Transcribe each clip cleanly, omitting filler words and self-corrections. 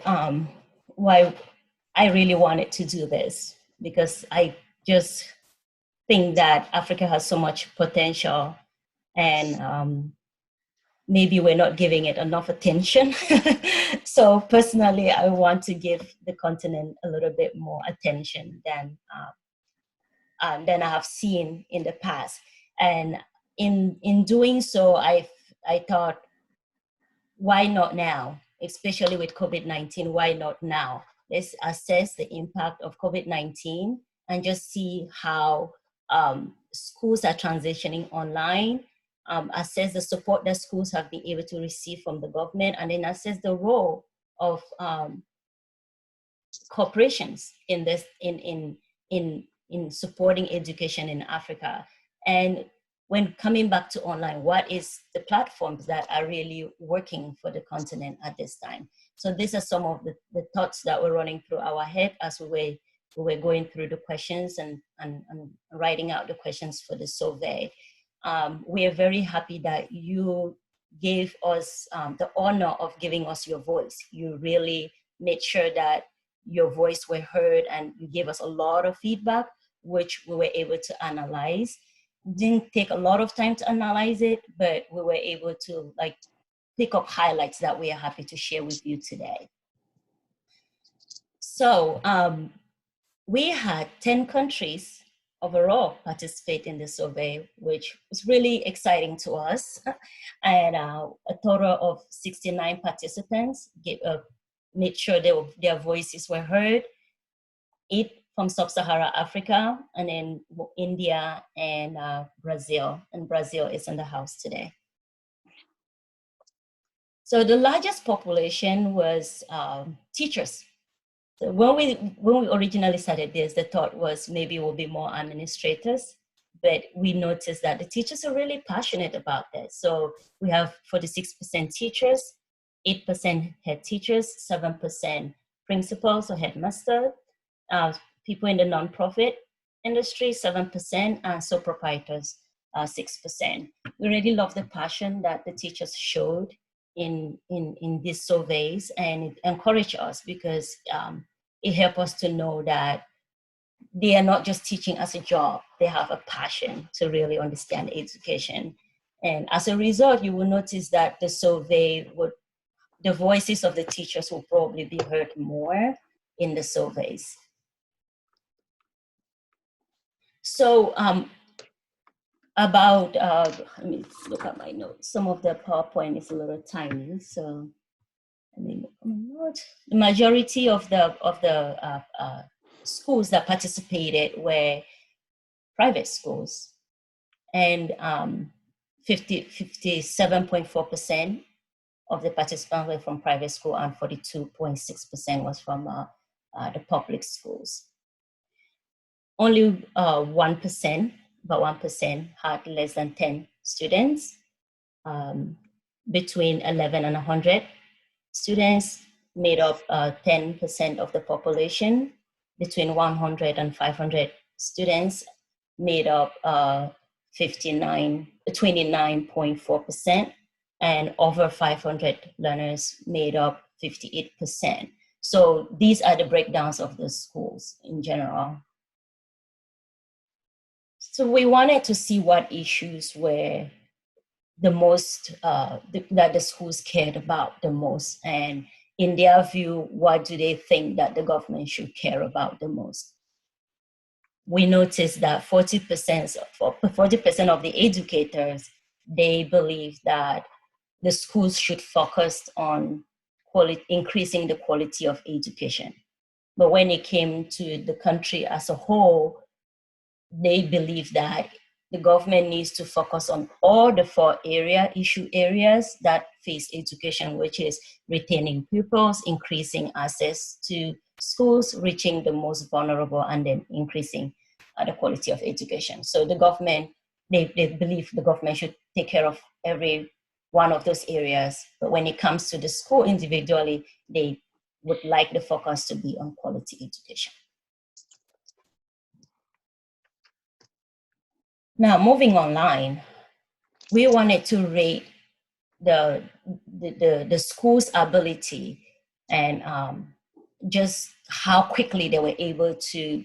um, why I really wanted to do this, because I just think that Africa has so much potential, and maybe we're not giving it enough attention. So personally, I want to give the continent a little bit more attention than I have seen in the past. And in doing so, I thought, why not now? Especially with COVID-19, why not now? Let's assess the impact of COVID-19 and just see how schools are transitioning online, assess the support that schools have been able to receive from the government, and then assess the role of corporations in this in supporting education in Africa. And when coming back to online, what is the platforms that are really working for the continent at this time? So these are some of the thoughts that were running through our head as we were going through the questions and writing out the questions for the survey. We are very happy that you gave us the honor of giving us your voice. You really made sure that your voice were heard, and you gave us a lot of feedback, which we were able to analyze. Didn't take a lot of time to analyze it, but we were able to pick up highlights that we are happy to share with you today. So we had 10 countries overall participate in the survey, which was really exciting to us. And a total of 69 participants made sure their voices were heard. 8 from Sub-Saharan Africa, and then India and Brazil. And Brazil is in the house today. So the largest population was teachers. So when we originally started this, the thought was maybe it will be more administrators, but we noticed that the teachers are really passionate about this. So we have 46% teachers, 8% head teachers, 7% principals or headmaster, people in the nonprofit industry, 7%, and sole proprietors, 6%. We really love the passion that the teachers showed in these surveys, and it encouraged us because it helped us to know that they are not just teaching as a job, they have a passion to really understand education. And as a result, you will notice that the survey the voices of the teachers will probably be heard more in the surveys. So let me look at my notes. Some of the PowerPoint is a little tiny, so let me look at my notes. The majority of the schools that participated were private schools, and 57.4% of the participants were from private school, and 42.6% was from the public schools. Only 1%, about 1%, had less than 10 students. Between 11 and 100 students made up 10% of the population. Between 100 and 500 students made up 29.4%, and over 500 learners made up 58%. So these are the breakdowns of the schools in general. So we wanted to see what issues were the most, that the schools cared about the most. And in their view, what do they think that the government should care about the most? We noticed that 40% of the educators, they believe that the schools should focus on increasing the quality of education. But when it came to the country as a whole, they believe that the government needs to focus on all the 4 issue areas that face education, which is retaining pupils, increasing access to schools, reaching the most vulnerable, and then increasing the quality of education. So the government, they believe the government should take care of every one of those areas. But when it comes to the school individually, they would like the focus to be on quality education. Now, moving online, we wanted to rate the school's ability and just how quickly they were able to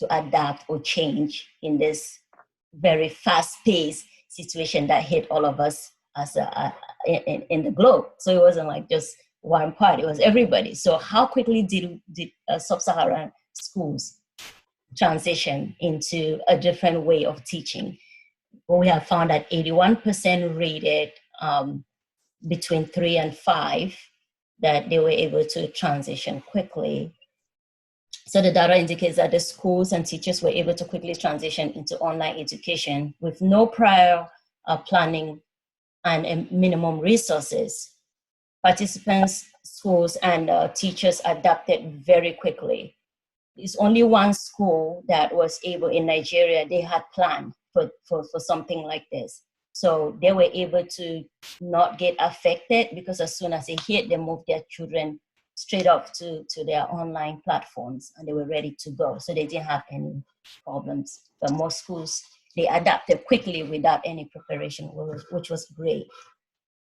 adapt or change in this very fast-paced situation that hit all of us as in the globe. So it wasn't like just one part; it was everybody. So how quickly did sub-Saharan schools transition into a different way of teaching? Well, we have found that 81% rated between 3 and 5, that they were able to transition quickly. So the data indicates that the schools and teachers were able to quickly transition into online education with no prior planning and minimum resources. Participants, schools, and teachers adapted very quickly. It's only one school that was able in Nigeria, they had planned for something like this. So they were able to not get affected, because as soon as they hit, they moved their children straight up to their online platforms, and they were ready to go. So they didn't have any problems. But most schools, they adapted quickly without any preparation, which was great.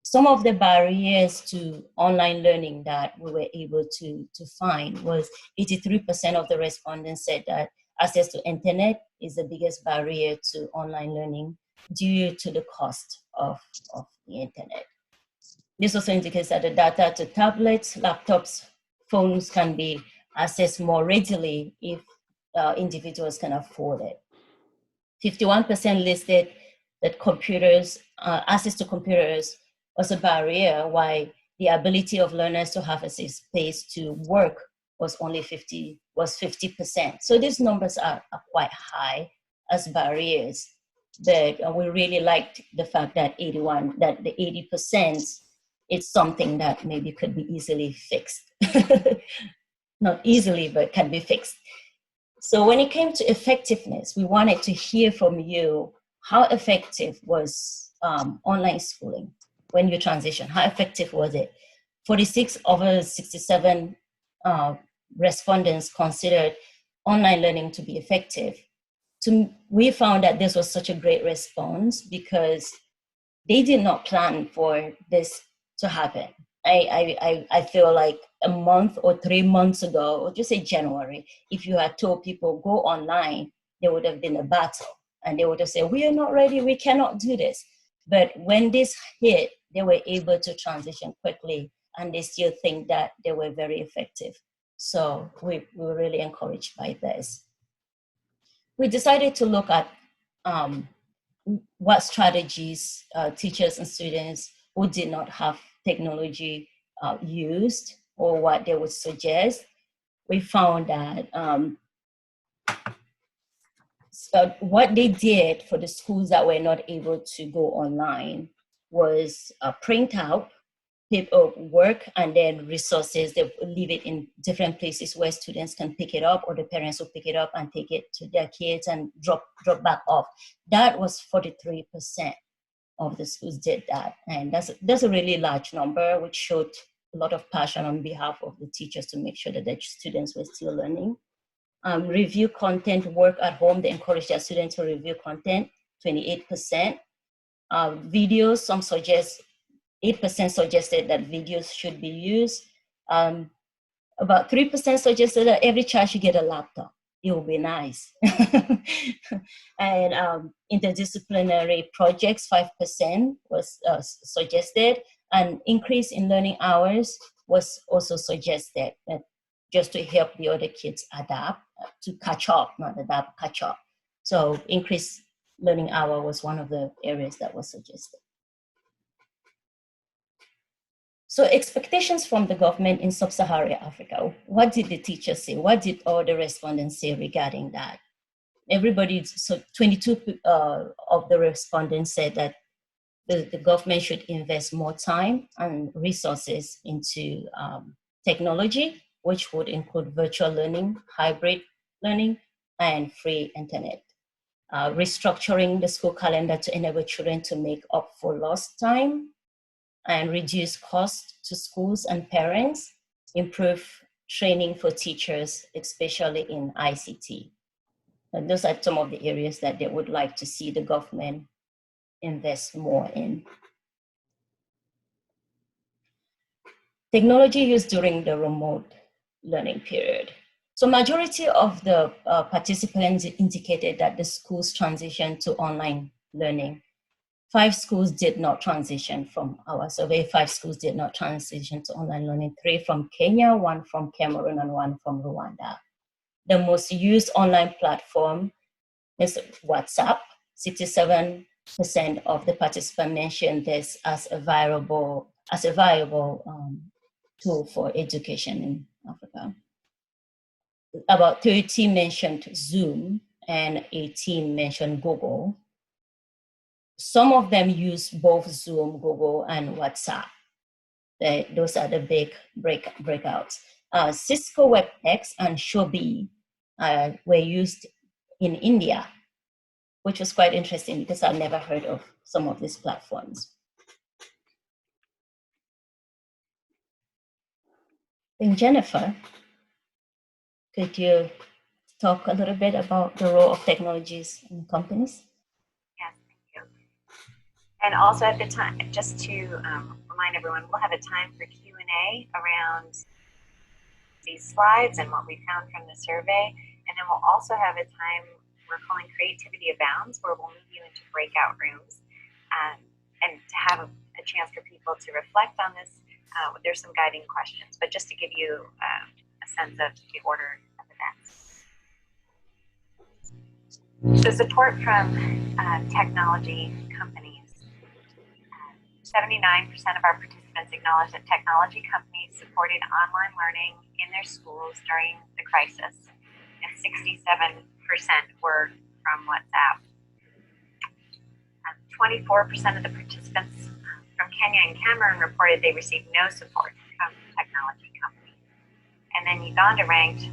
Some of the barriers to online learning that we were able to find was 83% of the respondents said that access to internet is the biggest barrier to online learning due to the cost of the internet. This also indicates that the data to tablets, laptops, phones can be accessed more readily if individuals can afford it. 51% listed that access to computers was a barrier, while the ability of learners to have a safe space to work was only 50%. So these numbers are quite high as barriers. But we really liked the fact that the 80%, it's something that maybe could be easily fixed. Not easily, but can be fixed. So when it came to effectiveness, we wanted to hear from you, how effective was online schooling when you transition? How effective was it? 46 over 67 respondents considered online learning to be effective. We found that this was such a great response because they did not plan for this to happen. I feel like a month or 3 months ago, or just say January, if you had told people go online, there would have been a battle, and they would have said, we are not ready, we cannot do this. But when this hit, they were able to transition quickly, and they still think that they were very effective. So we were really encouraged by this. We decided to look at what strategies teachers and students who did not have technology used, or what they would suggest. We found that what they did for the schools that were not able to go online was print out paperwork and then resources. They leave it in different places where students can pick it up, or the parents will pick it up and take it to their kids and drop back off. That was 43% of the schools did that. And that's a really large number, which showed a lot of passion on behalf of the teachers to make sure that their students were still learning. Review content, work at home. They encourage their students to review content, 28%. Videos, some suggest 8% suggested that videos should be used. About 3% suggested that every child should get a laptop. It would be nice. And interdisciplinary projects, 5% was suggested. An increase in learning hours was also suggested, just to help the other kids adapt, to catch up, not adapt, catch up. So increased learning hour was one of the areas that was suggested. So expectations from the government in sub-Saharan Africa, what did the teachers say? What did all the respondents say regarding that? So 22 of the respondents said that the government should invest more time and resources into technology, which would include virtual learning, hybrid learning, and free internet. Restructuring the school calendar to enable children to make up for lost time, and reduce costs to schools and parents, improve training for teachers, especially in ICT. And those are some of the areas that they would like to see the government invest more in. Technology used during the remote learning period. So majority of the participants indicated that the schools transitioned to online learning. 5 schools did not transition from our survey. 5 schools did not transition to online learning. 3 from Kenya, 1 from Cameroon, and 1 from Rwanda. The most used online platform is WhatsApp. 67% of the participants mentioned this as a viable tool for education in Africa. About 30 mentioned Zoom and 18 mentioned Google. Some of them use both Zoom, Google, and WhatsApp. Those are the big breakouts. Cisco WebEx and Shobi were used in India, which was quite interesting because I've never heard of some of these platforms. And Jennifer, could you talk a little bit about the role of technologies in companies? Yes, thank you. And also at the time, just to remind everyone, we'll have a time for Q&A around these slides and what we found from the survey. And then we'll also have a time we're calling Creativity Abounds, where we'll move you into breakout rooms and to have a chance for people to reflect on this. There's some guiding questions, but just to give you a sense of the order of events. So support from technology companies. 79% of our participants acknowledged that technology companies supported online learning in their schools during the crisis, and 67% were from WhatsApp. 24% of the participants from Kenya and Cameroon reported they received no support from technology companies. And then Uganda ranked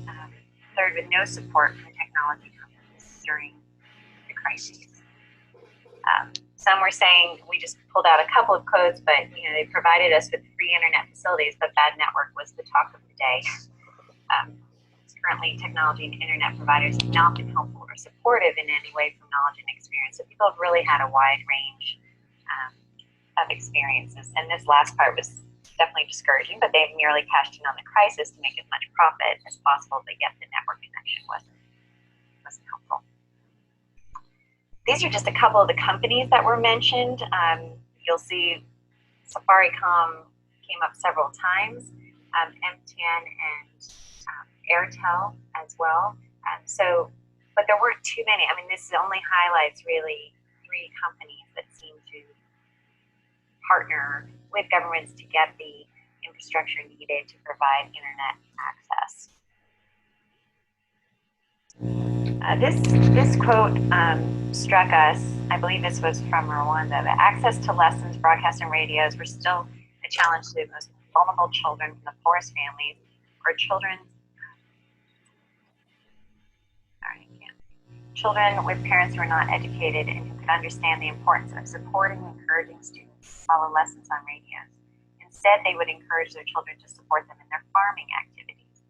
third with no support from technology companies during the crisis. Some were saying we just pulled out a couple of codes, but they provided us with free internet facilities, but bad network was the talk of the day. Currently, technology and internet providers have not been helpful or supportive in any way from knowledge and experience. So people have really had a wide range of experiences. And this last part was definitely discouraging, but they've merely cashed in on the crisis to make as much profit as possible, but yet the network connection wasn't helpful. These are just a couple of the companies that were mentioned. You'll see Safaricom came up several times, MTN and Airtel as well. But there weren't too many. I mean, this only highlights really 3 companies that seem to partner with governments to get the infrastructure needed to provide internet access. This quote struck us. I believe this was from Rwanda. The access to lessons, broadcasts, and radios were still a challenge to the most vulnerable children from the poorest families, or children with parents who are not educated and who could understand the importance of supporting and encouraging students to follow lessons on radios. Instead, they would encourage their children to support them in their farming activities.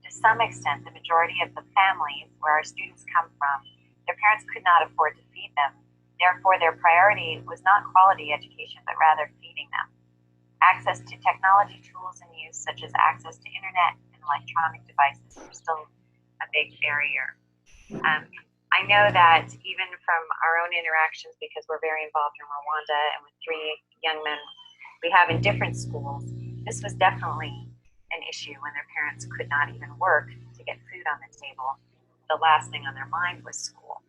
To some extent, the majority of the families where our students come from, their parents could not afford to feed them. Therefore, their priority was not quality education, but rather feeding them. Access to technology tools and use, such as access to internet and electronic devices, are still a big barrier. I know that even from our own interactions, because we're very involved in Rwanda and with 3 young men we have in different schools, this was definitely an issue when their parents could not even work to get food on the table. The last thing on their mind was school.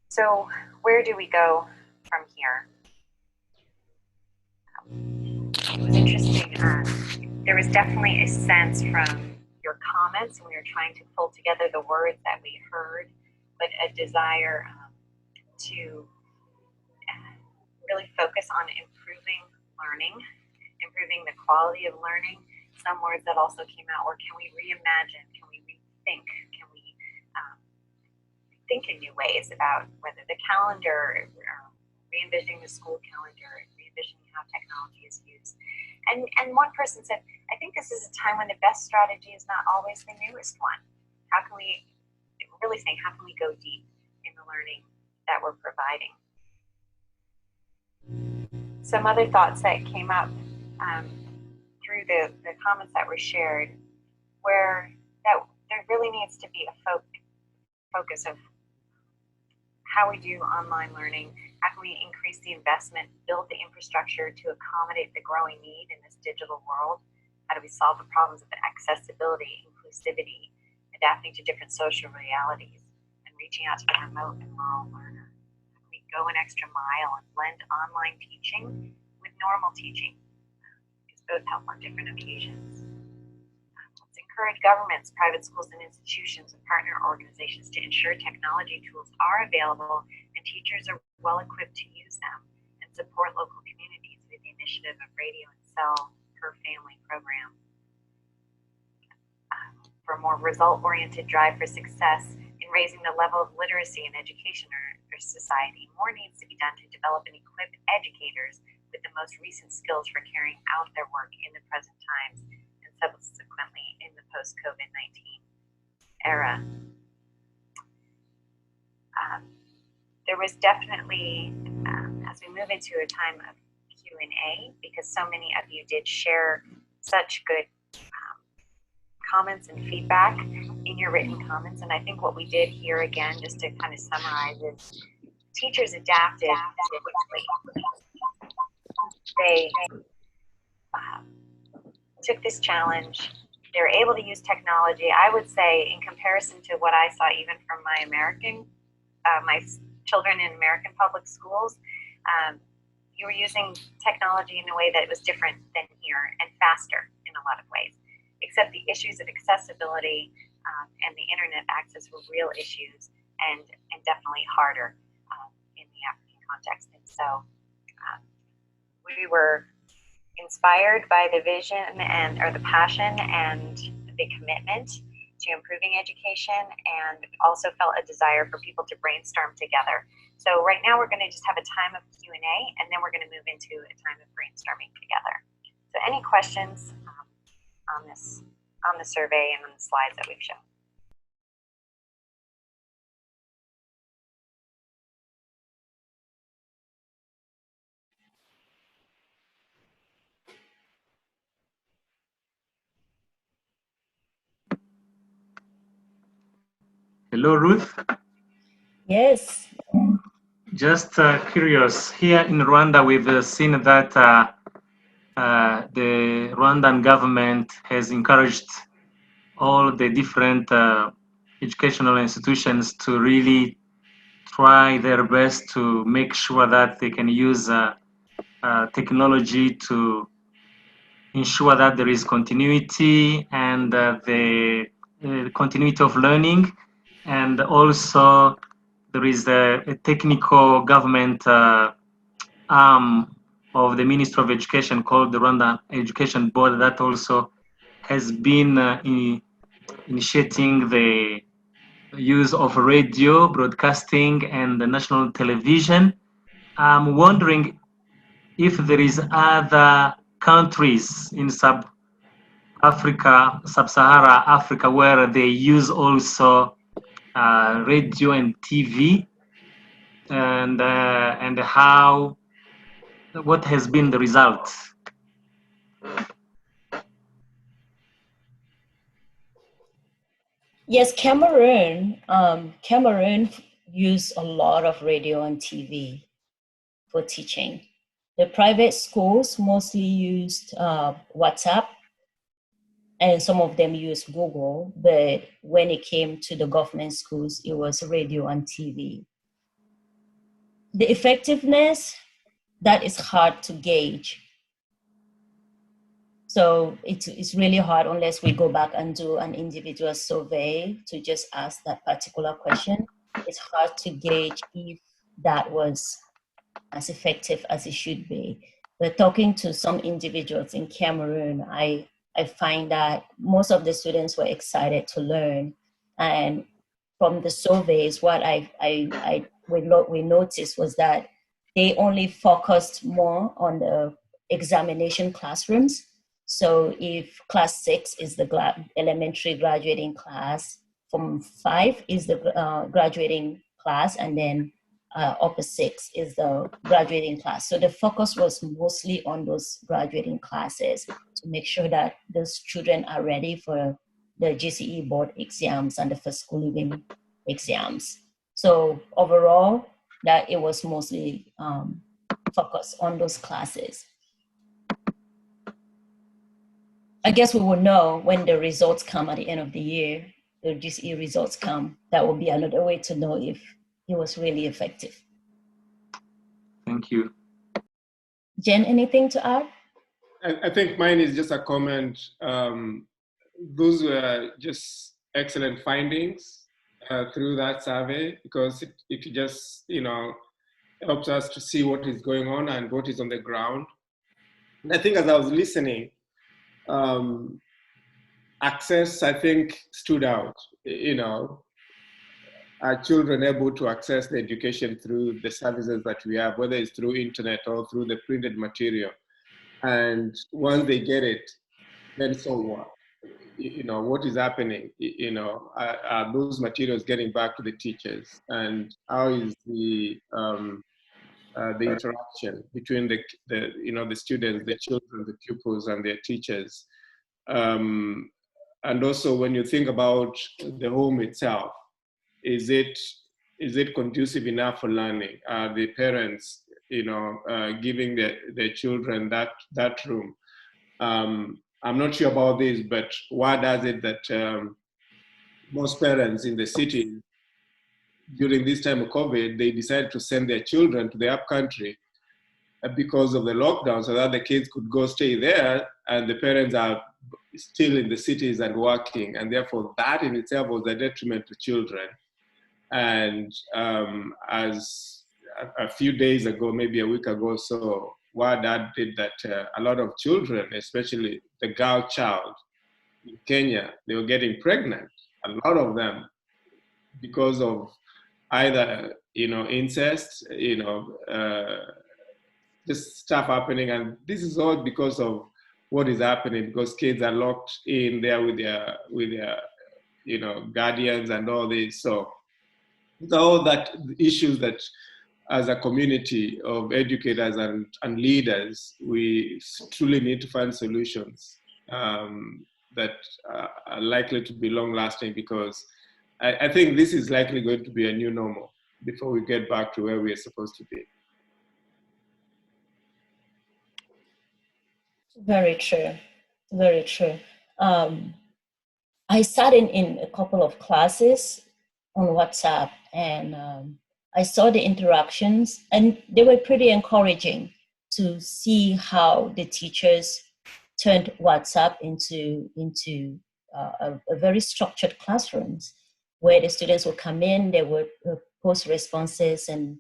So where do we go from here? It was interesting. There was definitely a sense from your comments when we were trying to pull together the words that we heard, but a desire to really focus on improving learning, improving the quality of learning. Some words that also came out were, can we reimagine, can we rethink, can we think in new ways about whether the calendar, re-envisioning the school calendar, re-envisioning how technology is used. And one person said, I think this is a time when the best strategy is not always the newest one. How can we really think, how can we go deep in the learning that we're providing? Some other thoughts that came up through the comments that were shared, where that there really needs to be a focus of how we do online learning, how can we increase the investment, build the infrastructure to accommodate the growing need in this digital world, how do we solve the problems of accessibility, inclusivity, adapting to different social realities, and reaching out to the remote and rural learner. How can we go an extra mile and blend online teaching with normal teaching, because both help on different occasions. Let's encourage governments, private schools, and institutions and partner organizations to ensure technology tools are available and teachers are well equipped to use them, and support local communities with the initiative of Radio and Cell per Family program. For a more result-oriented drive for success in raising the level of literacy and education in our society, more needs to be done to develop and equip educators with the most recent skills for carrying out their work in the present times and subsequently in the post-COVID-19 era. There was definitely, as we move into a time of Q&A, because so many of you did share such good comments and feedback in your written comments, and I think what we did here again, just to kind of summarize, is teachers adapted quickly. They took this challenge. They were able to use technology. I would say, in comparison to what I saw even from my my children in American public schools, you were using technology in a way that was different than here and faster in a lot of ways. Except the issues of accessibility and the internet access were real issues and definitely harder in the African context. And so we were inspired by the vision or the passion and the commitment to improving education, and also felt a desire for people to brainstorm together. So right now we're going to just have a time of Q&A, and then we're going to move into a time of brainstorming together. So any questions on the survey and on the slides that we've shown? Hello, Ruth. Yes. Just curious, here in Rwanda, we've seen that the Rwandan government has encouraged all the different educational institutions to really try their best to make sure that they can use technology to ensure that there is continuity and the continuity of learning, and also there is a technical government arm of the Ministry of Education called the Rwanda Education Board that also has been initiating the use of radio broadcasting and the national television. I'm wondering if there is other countries in sub-Sahara Africa, where they use also radio and TV, and what has been the result? Yes, Cameroon use a lot of radio and TV for teaching. The private schools mostly used WhatsApp, and some of them use Google, but when it came to the government schools, it was radio and TV. The effectiveness, that is hard to gauge. So it's really hard unless we go back and do an individual survey to just ask that particular question. It's hard to gauge if that was as effective as it should be. But talking to some individuals in Cameroon, I find that most of the students were excited to learn. And from the surveys, what we noticed was that they only focused more on the examination classrooms. So if class 6 is the elementary graduating class, from 5 is the graduating class, and then upper 6 is the graduating class. So the focus was mostly on those graduating classes to make sure that those children are ready for the GCE board exams and the first school living exams. So overall, that it was mostly focused on those classes. I guess we will know when the results come at the end of the year, the GCE results come. That will be another way to know if it was really effective. Thank you. Jen, anything to add? I think mine is just a comment. Those were just excellent findings through that survey, because it just, helps us to see what is going on and what is on the ground. And I think as I was listening, access, I think, stood out. Are children able to access the education through the services that we have, whether it's through internet or through the printed material? And once they get it, then so what? What is happening? Are those materials getting back to the teachers? And how is the interaction between the students, the children, the pupils, and their teachers? And also, when you think about the home itself, is it conducive enough for learning? Are the parents, giving their children that room? I'm not sure about this, but why does it that most parents in the city during this time of COVID, they decided to send their children to the upcountry because of the lockdown, so that the kids could go stay there, and the parents are still in the cities and working, and therefore that in itself was a detriment to children. And as a few days ago, maybe a week ago or so, what that did that a lot of children, especially the girl child in Kenya, they were getting pregnant, a lot of them, because of either, incest, just stuff happening. And this is all because of what is happening, because kids are locked in there with their guardians and all this. So all that issues that as a community of educators and leaders, we truly need to find solutions that are likely to be long lasting, because I think this is likely going to be a new normal before we get back to where we are supposed to be. Very true. Very true. I sat in a couple of classes on WhatsApp, and I saw the interactions, and they were pretty encouraging to see how the teachers turned WhatsApp into a very structured classrooms, where the students would come in, they would post responses and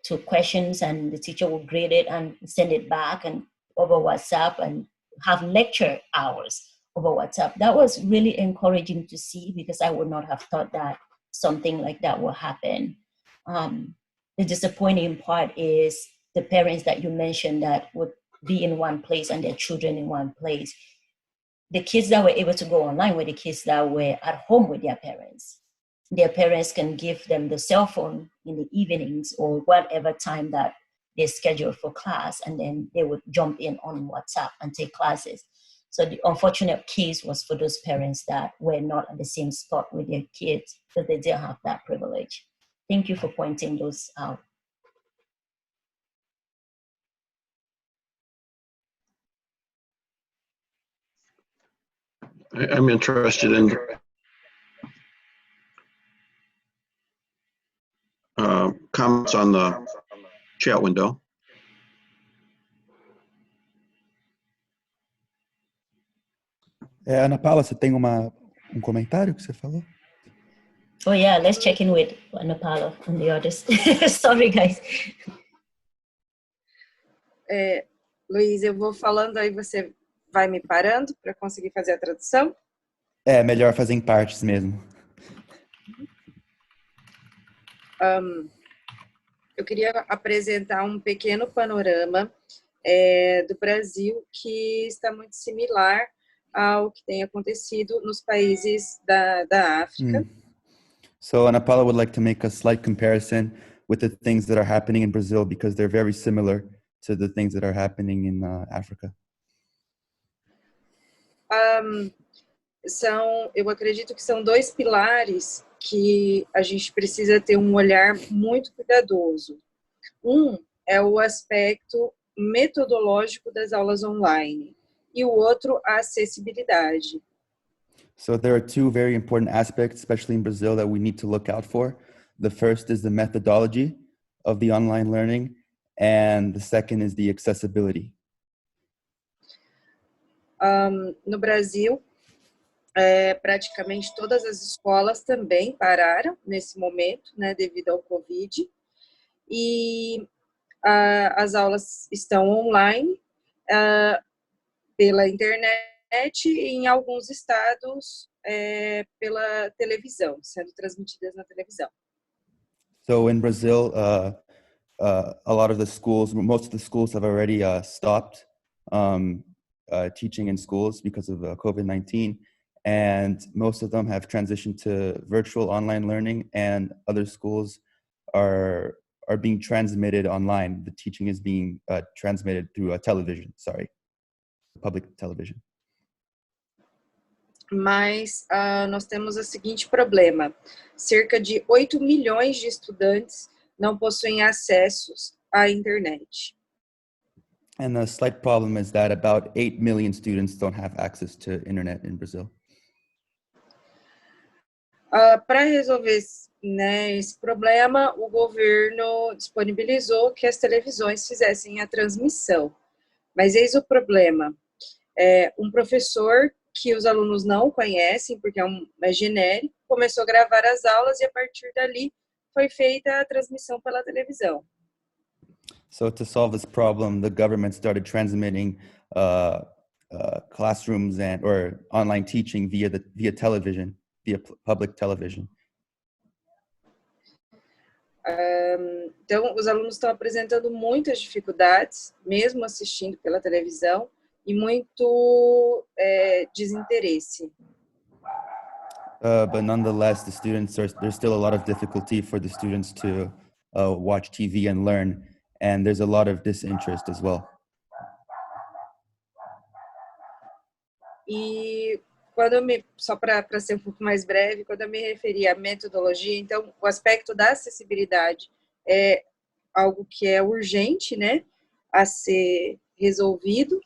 to questions, and the teacher would grade it and send it back and over WhatsApp, and have lecture hours over WhatsApp. That was really encouraging to see, because I would not have thought that something like that will happen. The disappointing part is the parents that you mentioned that would be in one place and their children in one place. The kids that were able to go online were the kids that were at home with their parents. Their parents can give them the cell phone in the evenings or whatever time that they schedule for class, and then they would jump in on WhatsApp and take classes. So the unfortunate case was for those parents that were not at the same spot with their kids, so they didn't have that privilege. Thank you for pointing those out. I'm interested in comments on the chat window. Ana Paula, você tem comentário que você falou? Oh yeah, let's check in with Ana Paula and the others. Sorry, guys. Luiz, eu vou falando, aí você vai me parando para conseguir fazer a tradução? É, melhor fazer em partes mesmo. Eu queria apresentar um pequeno panorama do Brasil, que está muito similar ao que tem acontecido nos países da África. So Ana Paula would like to make a slight comparison with the things that are happening in Brazil, because they're very similar to the things that are happening in Africa? Eu acredito que são dois pilares que a gente precisa ter um olhar muito cuidadoso. Um é o aspecto metodológico das aulas online e o outro a acessibilidade. So there are two very important aspects, especially in Brazil, that we need to look out for. The first is the methodology of the online learning, and the second is the accessibility. No Brasil, praticamente todas as escolas também pararam nesse momento, né, devido ao Covid, e as aulas estão online pela internet e em alguns estados pela televisão, sendo transmitidas na televisão. So in Brazil, a lot of the schools, most of the schools have already stopped teaching in schools because of COVID-19, and most of them have transitioned to virtual online learning, and other schools are being transmitted online. The teaching is being transmitted through television, public television. Mas nós temos o seguinte problema: cerca de 8 milhões de estudantes não possuem acessos à internet. And the slight problem is that about 8 million students don't have access to internet in Brazil. Para resolver, né, esse problema, o governo disponibilizou que as televisões fizessem a transmissão. Mas eis o problema: um professor que os alunos não conhecem, porque é genérico, começou a gravar as aulas e a partir dali foi feita a transmissão pela televisão. So to solve this problem, the government started transmitting classrooms or online teaching via television, via public television. Então, os alunos estão apresentando muitas dificuldades, mesmo assistindo pela televisão, e muito desinteresse. But nonetheless, there's still a lot of difficulty for the students to watch TV and learn, and there's a lot of disinterest as well. E só para ser um pouco mais breve, quando eu me referi à metodologia, então o aspecto da acessibilidade é algo que é urgente, né, a ser resolvido.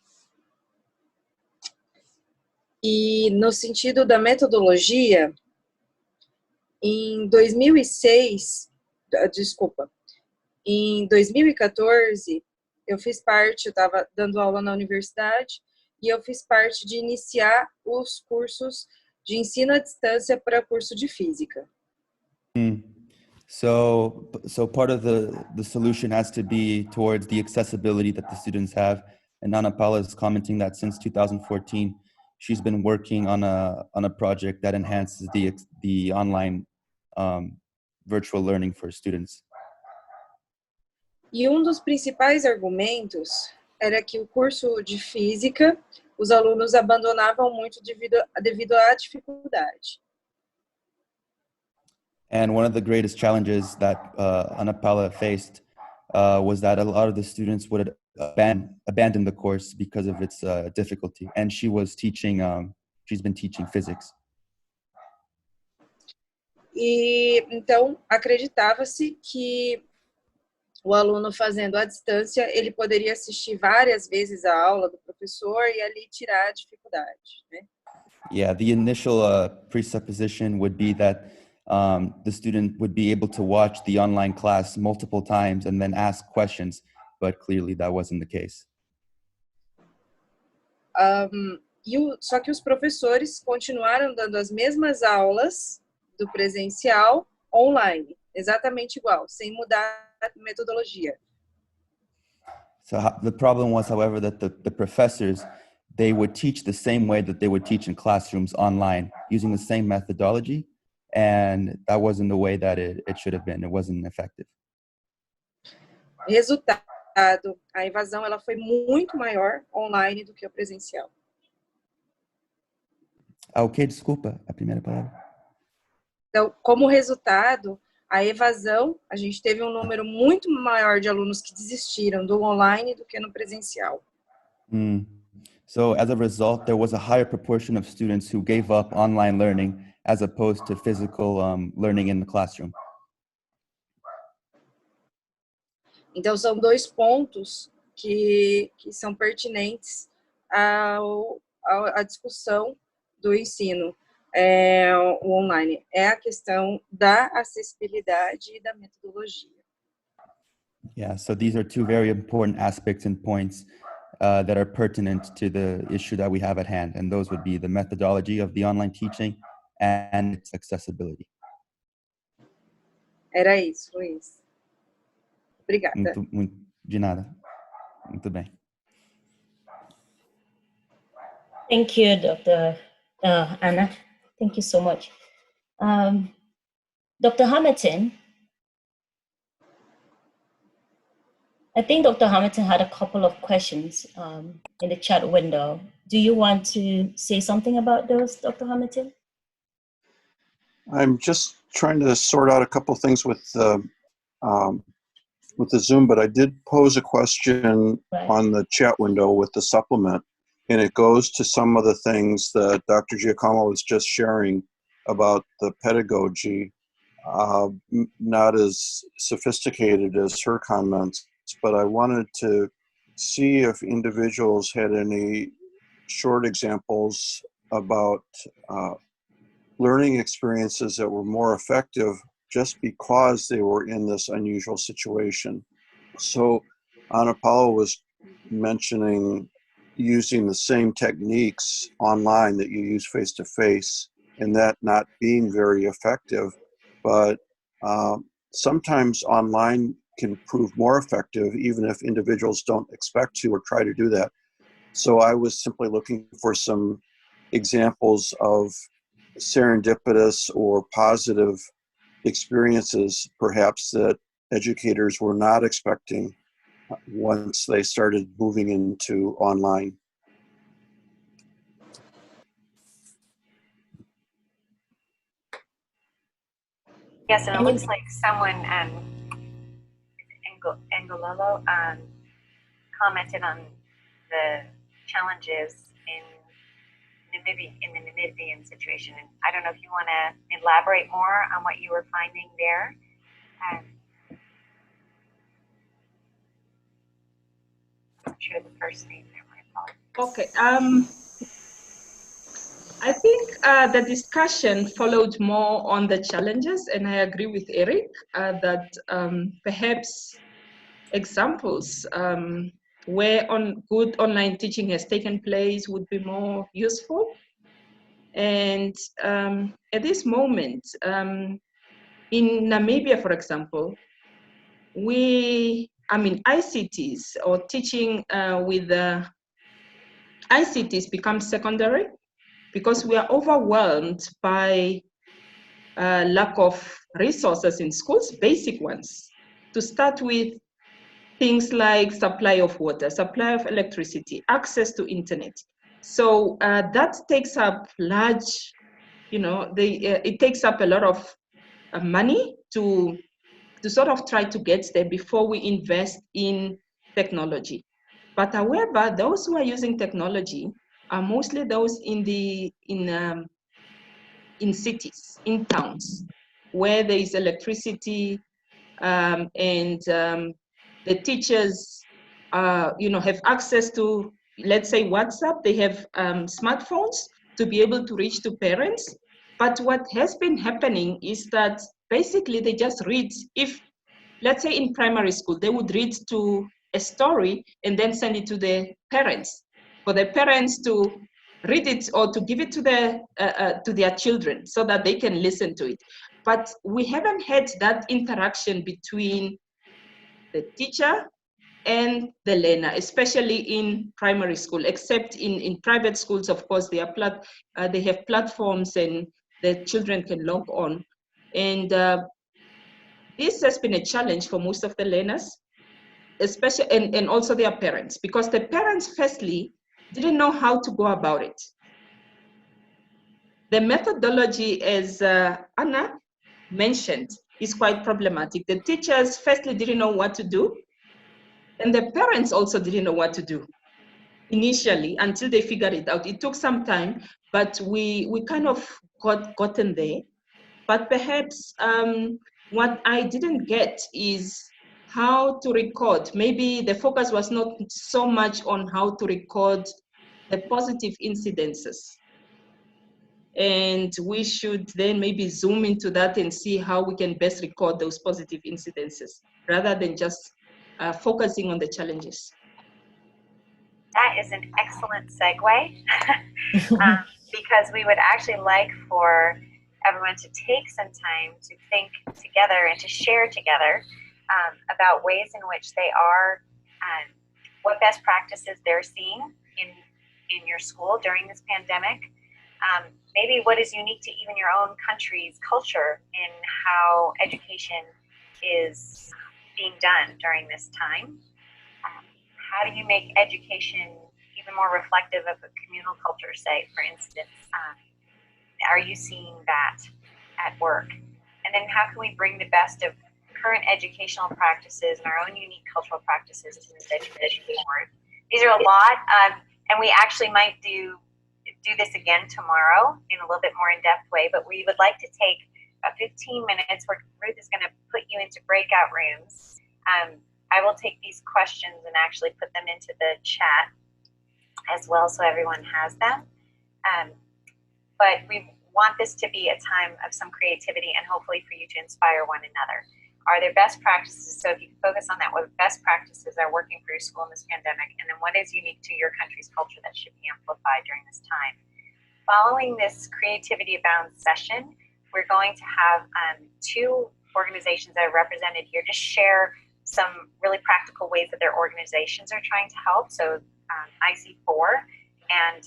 E no sentido da metodologia, em 2014, eu estava dando aula na universidade, e eu fiz parte de iniciar os cursos de ensino à distância para curso de física. So part of the solution has to be towards the accessibility that the students have. And Ana Paula is commenting that since 2014, she's been working on a project that enhances the online virtual learning for students. E um dos principais argumentos era que o curso de física, os alunos abandonavam muito devido à dificuldade. And one of the greatest challenges that Ana Paula faced was that a lot of the students would abandon the course because of its difficulty. And she was teaching, she's been teaching physics. E então acreditava-se que o aluno fazendo à distância, ele poderia assistir várias vezes a aula do professor e ali tirar a dificuldade, né? Yeah, the initial presupposition would be that the student would be able to watch the online class multiple times and then ask questions, but clearly that wasn't the case. Só que os professores continuaram dando as mesmas aulas do presencial online, exatamente igual, sem mudar a metodologia. So the problem was, however, that the professors, they would teach the same way that they would teach in classrooms online, using the same methodology, and that wasn't the way that it should have been. It wasn't effective. Resultado, a evasão ela foi muito maior online do que o presencial. Ok, desculpa, a primeira palavra. Então, como resultado, a evasão, a gente teve um número muito maior de alunos que desistiram do online do que no presencial. So as a result, there was a higher proportion of students who gave up online learning as opposed to physical learning in the classroom. Então, são dois pontos que são pertinentes à discussão do ensino o online. É a questão da acessibilidade e da metodologia. Yeah, so these are two very important aspects and points that are pertinent to the issue that we have at hand, and those would be the methodology of the online teaching and its accessibility. Era isso, Luiz. Obrigada. De nada. Muito bem. Thank you, Dr. Anna. Thank you so much. Dr. Hamilton, I think Dr. Hamilton had a couple of questions in the chat window. Do you want to say something about those, Dr. Hamilton? I'm just trying to sort out a couple things with the Zoom, but I did pose a question on the chat window with the supplement, and it goes to some of the things that Dr. Giacomo was just sharing about the pedagogy, not as sophisticated as her comments, but I wanted to see if individuals had any short examples about learning experiences that were more effective just because they were in this unusual situation. So Ana Paula was mentioning using the same techniques online that you use face-to-face, and that not being very effective, but sometimes online can prove more effective even if individuals don't expect to or try to do that. So I was simply looking for some examples of serendipitous or positive experiences, perhaps, that educators were not expecting once they started moving into online. Yes, and it looks like someone, Angololo, commented on the challenges in the Namibian situation. And I don't know if you want to elaborate more on what you were finding there. I'm not sure the first name there. My apologies. Okay. I think the discussion followed more on the challenges, and I agree with Eric that perhaps examples where good online teaching has taken place would be more useful. And at this moment, in Namibia, for example, ICTs or teaching with ICTs becomes secondary because we are overwhelmed by lack of resources in schools, basic ones. To start with, things like supply of water, supply of electricity, access to internet. So that takes up large, it takes up a lot of money to sort of try to get there before we invest in technology. But however, those who are using technology are mostly those in cities, in towns, where there is electricity and the teachers, have access to, let's say, WhatsApp. They have smartphones to be able to reach to parents. But what has been happening is that basically they just read. If, let's say, in primary school, they would read to a story and then send it to the parents, for the parents to read it or to give it to their children so that they can listen to it. But we haven't had that interaction between the teacher and the learner, especially in primary school, except in private schools. Of course, they have platforms and the children can log on. And this has been a challenge for most of the learners, especially, and also their parents, because the parents, firstly, didn't know how to go about it. The methodology, as Anna mentioned, is quite problematic. The teachers firstly didn't know what to do, and the parents also didn't know what to do initially until they figured it out. It took some time, but we kind of gotten there. But perhaps what I didn't get is how to record. Maybe the focus was not so much on how to record the positive incidences. And we should then maybe zoom into that and see how we can best record those positive incidences rather than just focusing on the challenges. That is an excellent segue because we would actually like for everyone to take some time to think together and to share together about ways in which they are, what best practices they're seeing in your school during this pandemic. Maybe what is unique to even your own country's culture in how education is being done during this time. How do you make education even more reflective of a communal culture, say, for instance? Are you seeing that at work? And then how can we bring the best of current educational practices and our own unique cultural practices to this education board? These are a lot, and we actually might do this again tomorrow in a little bit more in-depth way, but we would like to take 15 minutes where Ruth is going to put you into breakout rooms. I will take these questions and actually put them into the chat as well so everyone has them. But we want this to be a time of some creativity and hopefully for you to inspire one another. Are there best practices? So if you can focus on that, what best practices are working for your school in this pandemic? And then what is unique to your country's culture that should be amplified during this time? Following this Creativity Abound session, we're going to have two organizations that are represented here to share some really practical ways that their organizations are trying to help. So IC4 and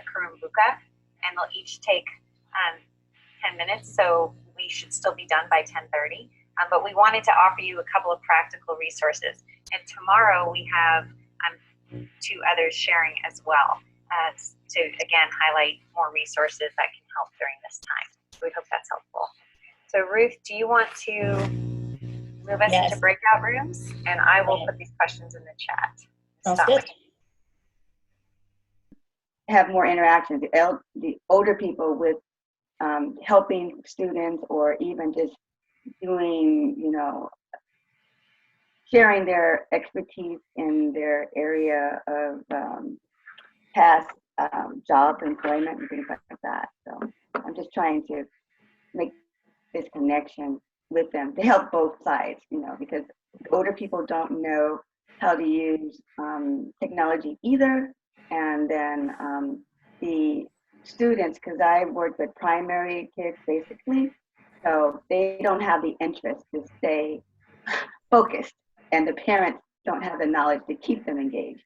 Kurumbuka, and they'll each take 10 minutes, so we should still be done by 10:30. But we wanted to offer you a couple of practical resources. And tomorrow we have two others sharing as well to, again, highlight more resources that can help during this time. So we hope that's helpful. So Ruth, do you want to move us into breakout rooms? And I will put these questions in the chat. Sounds good. Have more interactions, the older people with helping students, or even just doing, sharing their expertise in their area of past job employment and things like that. So I'm just trying to make this connection with them to help both sides, because older people don't know how to use technology either. And then the students, because I work with primary kids basically, so they don't have the interest to stay focused, and the parents don't have the knowledge to keep them engaged,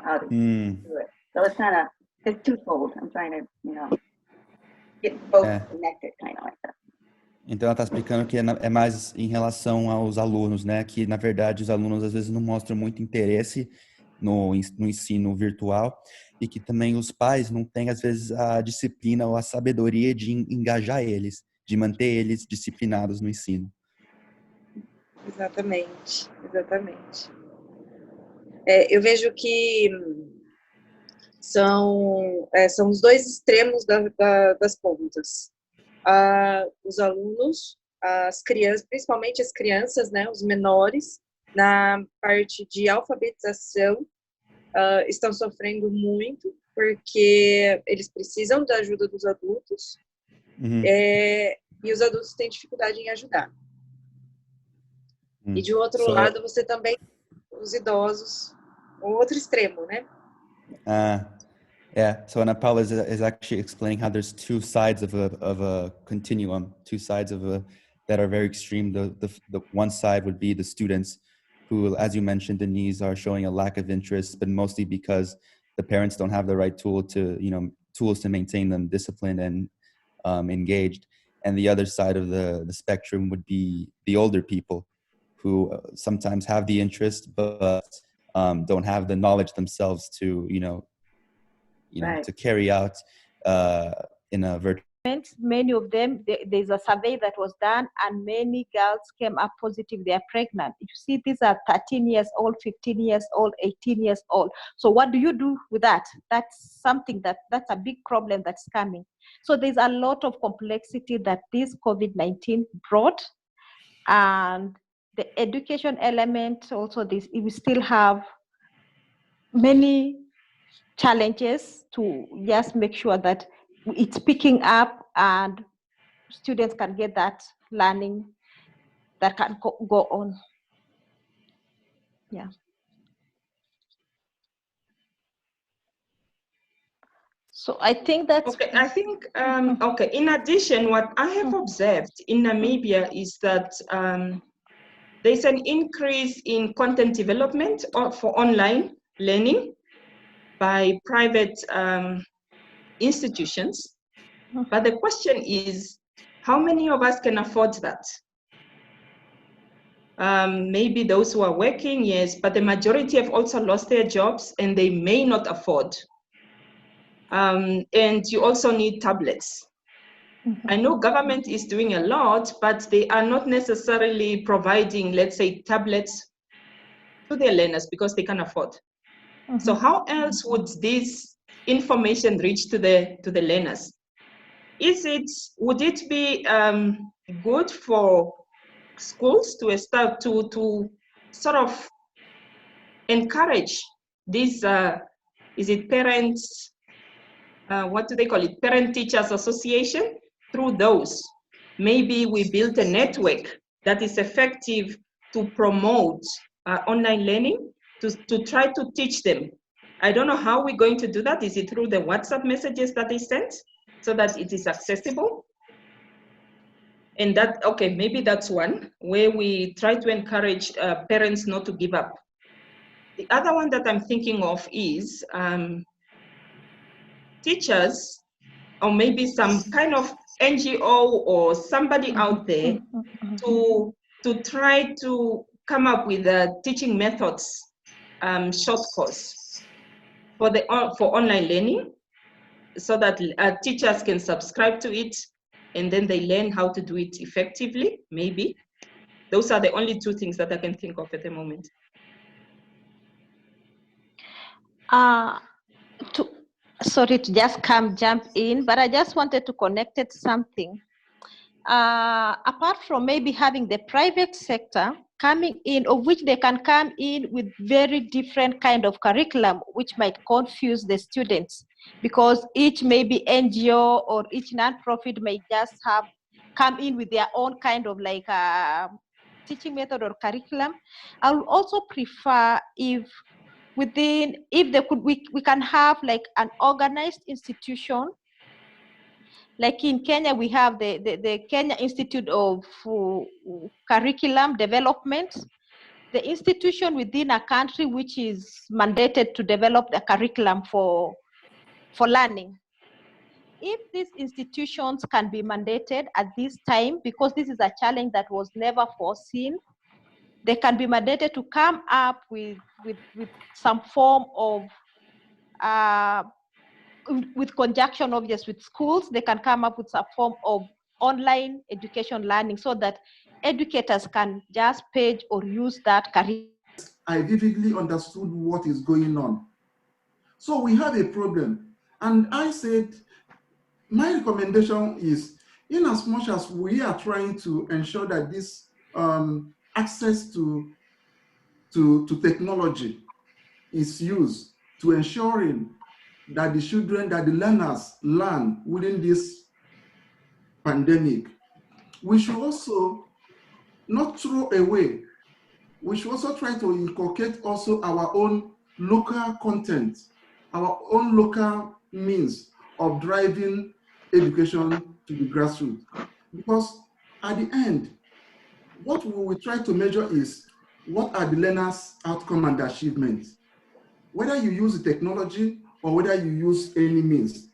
how to do it. So it's twofold. I'm trying to, get both connected, kind of like that. Então ela está explicando que é mais em relação aos alunos, né? Que na verdade os alunos às vezes não mostram muito interesse no ensino virtual, e que também os pais não têm às vezes a disciplina ou a sabedoria de engajar eles, de manter eles disciplinados no ensino. Exatamente. Eu vejo que são os dois extremos das pontas. Os alunos, as crianças, principalmente as crianças, né, os menores, na parte de alfabetização, estão sofrendo muito, porque eles precisam da ajuda dos adultos, e os adultos têm dificuldade em ajudar. E de outro lado, você também, os idosos, o outro extremo, né? Yeah, so Ana Paula is actually explaining how there's two sides of a continuum, two sides that are very extreme. The one side would be the students who, as you mentioned, Denise, are showing a lack of interest, but mostly because the parents don't have the right tools to maintain them disciplined and engaged. And the other side of the spectrum would be the older people who sometimes have the interest, but don't have the knowledge themselves to, Right. to carry out in a virtual many of them, there's a survey that was done and many girls came up positive, they are pregnant. You see, these are 13 years old, 15 years old, 18 years old. So what do you do with that? That's something that's a big problem that's coming. So there's a lot of complexity that this COVID-19 brought, and the education element also, we still have many challenges to just make sure that it's picking up and students can get that learning that can go on. Yeah. So I think that's okay. I think okay. In addition, what I have observed in Namibia is that there's an increase in content development for online learning by private institutions. But the question is, how many of us can afford that? Maybe those who are working, yes, but the majority have also lost their jobs and they may not afford. And you also need tablets. I know government is doing a lot, but they are not necessarily providing, let's say, tablets to their learners because they can afford. So how else would this information reach to the learners? Would it be good for schools to start to sort of encourage these, is it parents, what do they call it? Parent Teachers Association? Through those, maybe we build a network that is effective to promote online learning, to try to teach them. I don't know how we're going to do that. Is it through the WhatsApp messages that they sent so that it is accessible? And that, okay, maybe that's one where we try to encourage parents not to give up. The other one that I'm thinking of is teachers, or maybe some kind of NGO or somebody out there to try to come up with teaching methods, short course for online learning, so that teachers can subscribe to it and then they learn how to do it effectively, maybe. Those are the only two things that I can think of at the moment. Sorry to just jump in, but I just wanted to connect it to something. Apart from maybe having the private sector coming in, of which they can come in with very different kind of curriculum, which might confuse the students, because each maybe NGO or each nonprofit may just come in with their own kind of like teaching method or curriculum. I would also prefer if they could, we can have like an organized institution. Like in Kenya, we have the Kenya Institute of Curriculum Development, the institution within a country which is mandated to develop the curriculum for learning. If these institutions can be mandated at this time, because this is a challenge that was never foreseen, they can be mandated to come up with some form of with conjunction obviously with schools, they can come up with some form of online education learning so that educators can just page or use that curriculum. I vividly understood what is going on. So we have a problem. And I said, my recommendation is, in as much as we are trying to ensure that this access to technology is used to ensuring that the children, that the learners learn within this pandemic, we should also not throw away. We should also try to inculcate also our own local content, our own local means of driving education to the grassroots. Because at the end, what we will try to measure is what are the learners' outcome and achievements. Whether you use the technology or whether you use any means,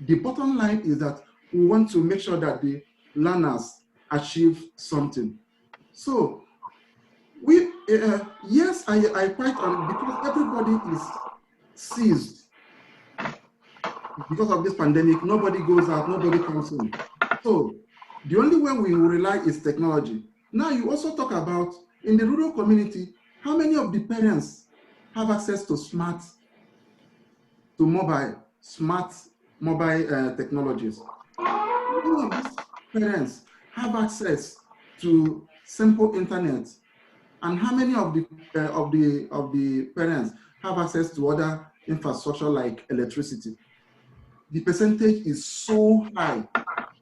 the bottom line is that we want to make sure that the learners achieve something. So we, yes, I quite, because everybody is seized because of this pandemic, nobody goes out, nobody comes in. So the only way we will rely is technology. Now you also talk about in the rural community, how many of the parents have access to smart mobile technologies? How many of these parents have access to simple internet? And how many of the parents have access to other infrastructure like electricity? The percentage is so high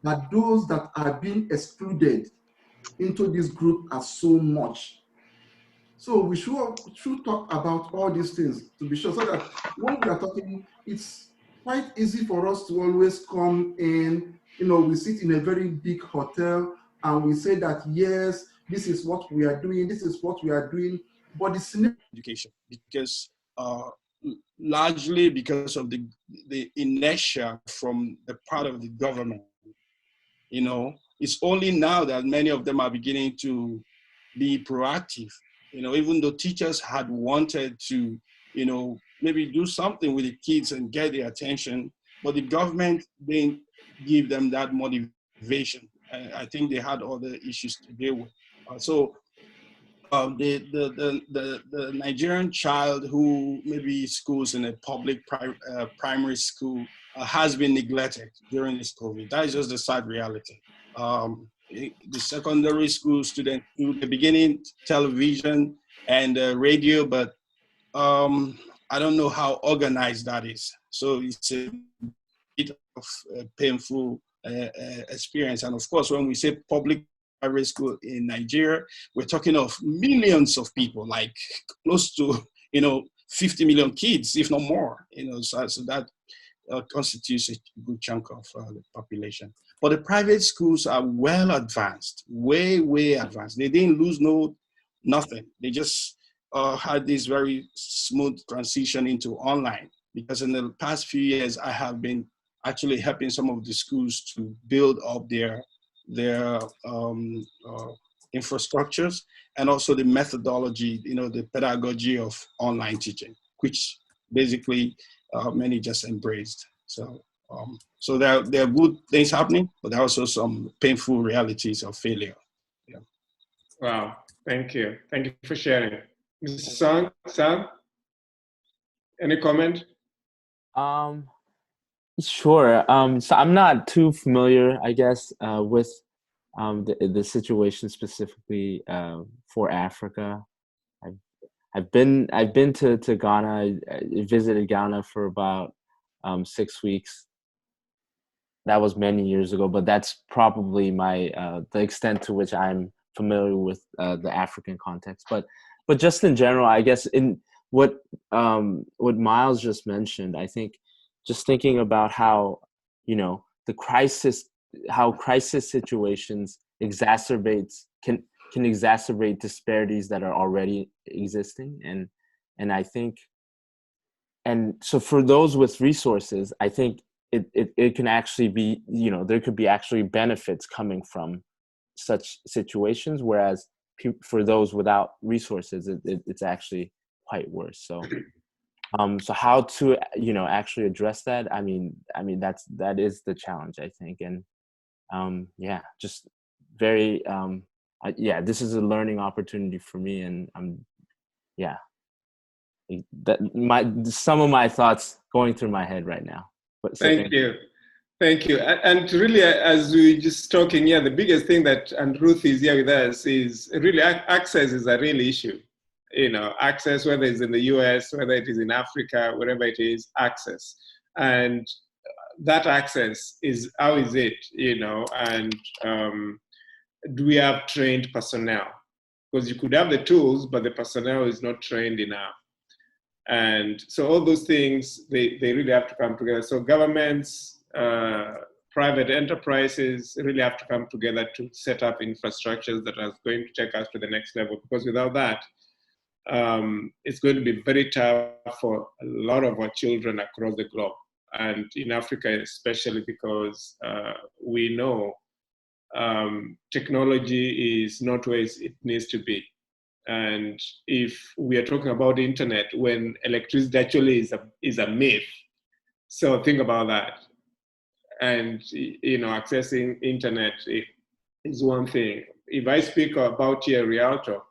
that those that are being excluded into this group are so much. So we should talk about all these things to be sure, so that when we are talking, it's quite easy for us to always come in. We sit in a very big hotel and we say that, yes, this is what we are doing, this is what we are doing, but it's education, because largely because of the inertia from the part of the government. It's only now that many of them are beginning to be proactive. Even though teachers had wanted to, maybe do something with the kids and get their attention, but the government didn't give them that motivation. I think they had other issues to deal with. The Nigerian child who maybe schools in a public primary school has been neglected during this COVID. That is just the sad reality. The secondary school student, the beginning television and radio, but I don't know how organized that is. So it's a bit of a painful experience. And of course, when we say public private school in Nigeria, we're talking of millions of people, like close to 50 million kids, if not more. So that constitutes a good chunk of the population. But the private schools are well advanced, way advanced. They didn't lose nothing. They just had this very smooth transition into online. Because in the past few years, I have been actually helping some of the schools to build up their infrastructures, and also the methodology, the pedagogy of online teaching, which basically many just embraced. So there are good things happening, but there are also some painful realities of failure. Yeah. Wow, thank you. Thank you for sharing. Mr. Sang, any comment? Sure. So I'm not too familiar, I guess, with the situation specifically for Africa. I've been to Ghana. I visited Ghana for about 6 weeks. That was many years ago, but that's probably the extent to which I'm familiar with the African context. But just in general, I guess in what Miles just mentioned, I think just thinking about how crisis situations can exacerbate disparities that are already existing, and I think, and so for those with resources, I think it can actually be, there could be actually benefits coming from such situations, whereas for those without resources, it's actually quite worse. So how to actually address that? I mean that is the challenge, I think, and just very this is a learning opportunity for me, and some of my thoughts going through my head right now. Thank you. And really, as we just talking here, the biggest thing and Ruth is here with us, is really access is a real issue. Access, whether it's in the US, whether it is in Africa, wherever it is, access. And that access is, how is it, and do we have trained personnel? Because you could have the tools, but the personnel is not trained enough. And so all those things, they really have to come together. So governments, private enterprises really have to come together to set up infrastructures that are going to take us to the next level. Because without that, it's going to be very tough for a lot of our children across the globe. And in Africa especially, because we know technology is not where it needs to be. And if we are talking about the internet, when electricity actually is a myth, So think about that. And, you know, accessing internet is one thing. If I speak about here, Rialto,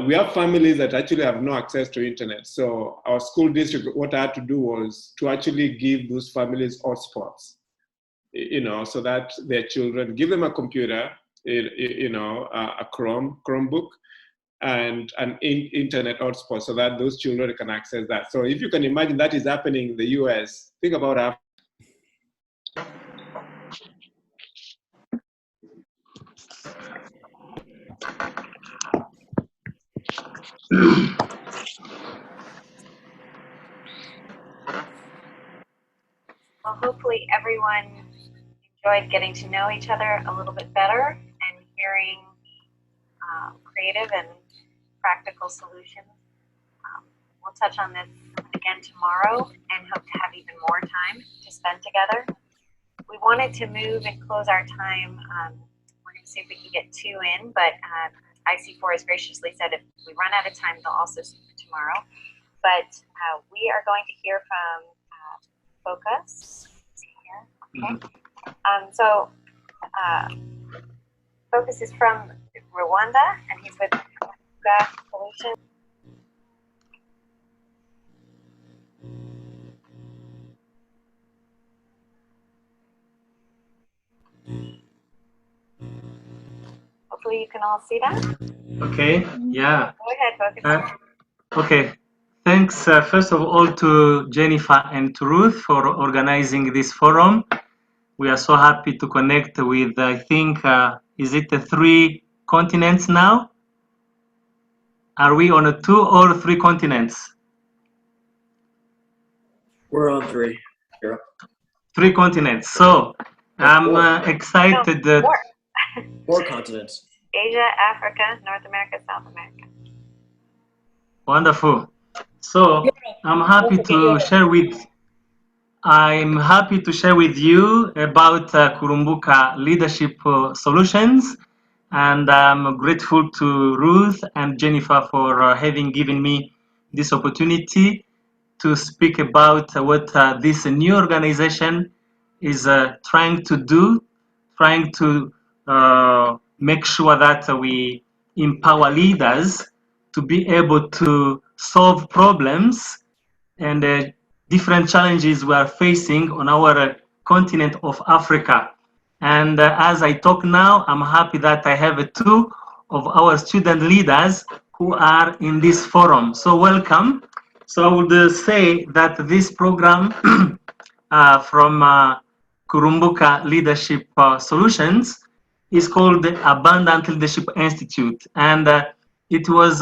we have families that actually have no access to internet. So our school district, what I had to do was to actually give those families hotspots, you know, so that their children, give them a computer, you know, a Chromebook, and an internet hotspot so that those children can access that. So if you can imagine that is happening in the US, think about Africa. Well, hopefully everyone enjoyed getting to know each other a little bit better and hearing creative and practical solutions. We'll touch on this again tomorrow and hope to have even more time to spend together. We wanted to move and close our time. We're going to see if we can get 2 in, but IC4 has graciously said if we run out of time, they'll also speak tomorrow. But we are going to hear from Focus. Okay. So Focus is from Rwanda, and he's with Kurumbuka Solutions. Hopefully you can all see that. Okay, yeah. Go ahead, Focus. Okay, thanks first of all to Jennifer and to Ruth for organizing this forum. We are so happy to connect with, I think, is it the 3 continents now? Are we on 2 or 3 continents? We're on 3. Yeah. 3 continents. So I'm excited that 4 continents. Asia, Africa, North America, South America. Wonderful. So I'm happy to share with you about Kurumbuka Leadership Solutions, and I'm grateful to Ruth and Jennifer for having given me this opportunity to speak about what this new organization is trying to do, trying to make sure that we empower leaders to be able to solve problems and different challenges we are facing on our continent of Africa. And as I talk now, I'm happy that I have 2 of our student leaders who are in this forum. So welcome. So I would say that this program from Kurumbuka Leadership Solutions is called the Abundant Leadership Institute. And it was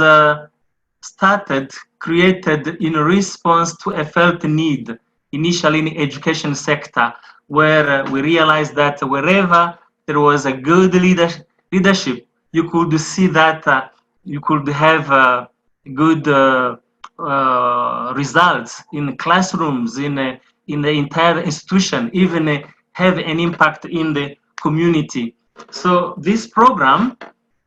created in response to a felt need, initially in the education sector, where we realized that wherever there was a good leadership, you could see that you could have good results in classrooms, in the entire institution, even have an impact in the community. So this program,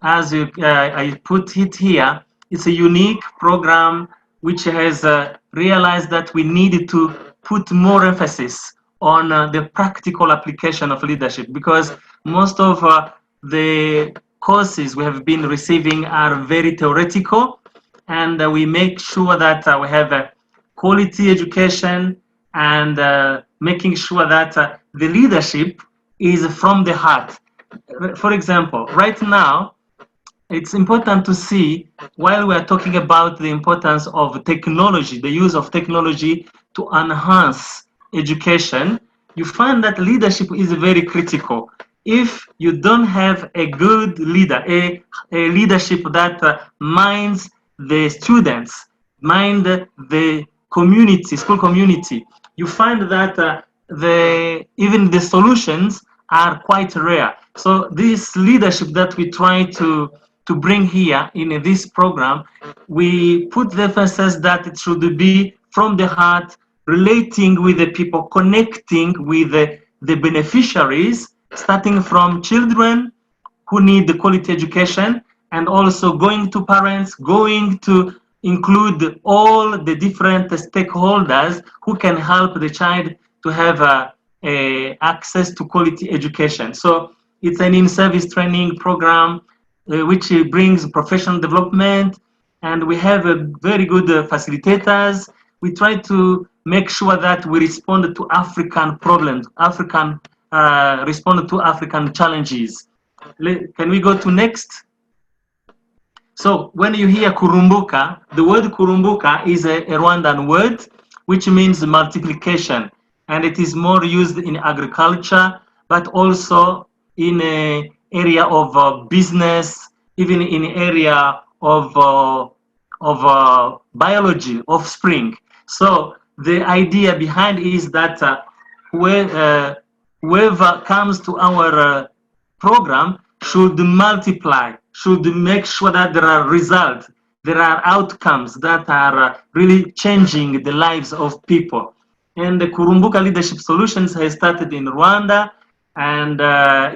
as I put it here, it's a unique program which has realized that we needed to put more emphasis on the practical application of leadership, because most of the courses we have been receiving are very theoretical, and we make sure that we have a quality education and making sure that the leadership is from the heart. For example, right now, it's important to see, while we are talking about the importance of technology, the use of technology to enhance education, you find that leadership is very critical. If you don't have a good leader, a leadership that minds the students, mind the community, school community, you find that even the solutions are quite rare. So this leadership that we try to bring here in this program, we put the emphasis that it should be from the heart, relating with the people, connecting with the beneficiaries, starting from children who need the quality education, and also going to parents, going to include all the different stakeholders who can help the child to have access to quality education. So it's an in-service training program which brings professional development, and we have very good facilitators. We try to make sure that we respond to African problems, respond to African challenges. Can we go to next? So when you hear kurumbuka, the word kurumbuka is a Rwandan word which means multiplication, and it is more used in agriculture, but also in an area of business, even in area of biology, offspring. So the idea behind is that whoever comes to our program should multiply, should make sure that there are results, there are outcomes that are really changing the lives of people. And the Kurumbuka Leadership Solutions has started in Rwanda and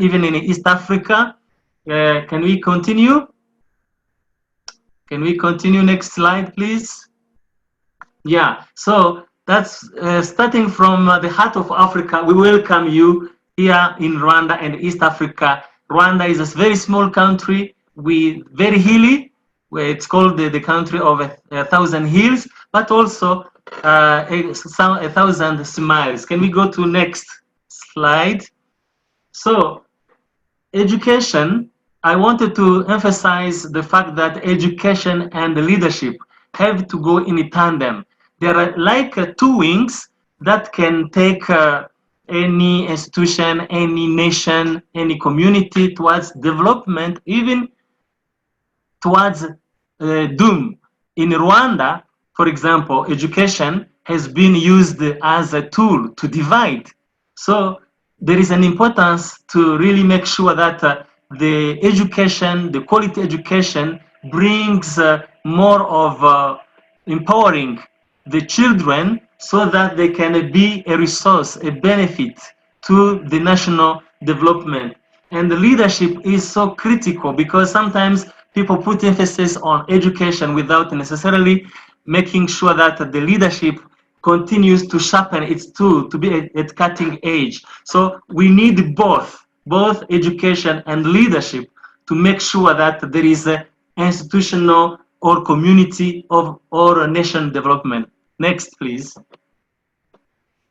even in East Africa. Can we continue? Can we continue? Next slide, please. Yeah, so that's starting from the heart of Africa. We welcome you here in Rwanda and East Africa. Rwanda is a very small country, very hilly. It's called the country of a thousand hills, but also a thousand smiles. Can we go to next slide? So education, I wanted to emphasize the fact that education and leadership have to go in tandem. There are like two wings that can take any institution, any nation, any community towards development, even towards doom. In Rwanda, for example, education has been used as a tool to divide. So there is an importance to really make sure that the education, the quality education, brings more of empowering the children so that they can be a resource, a benefit to the national development. And the leadership is so critical because sometimes people put emphasis on education without necessarily making sure that the leadership continues to sharpen its tool to be at cutting edge. So we need both education and leadership to make sure that there is a institutional or community of or nation development. Next, please.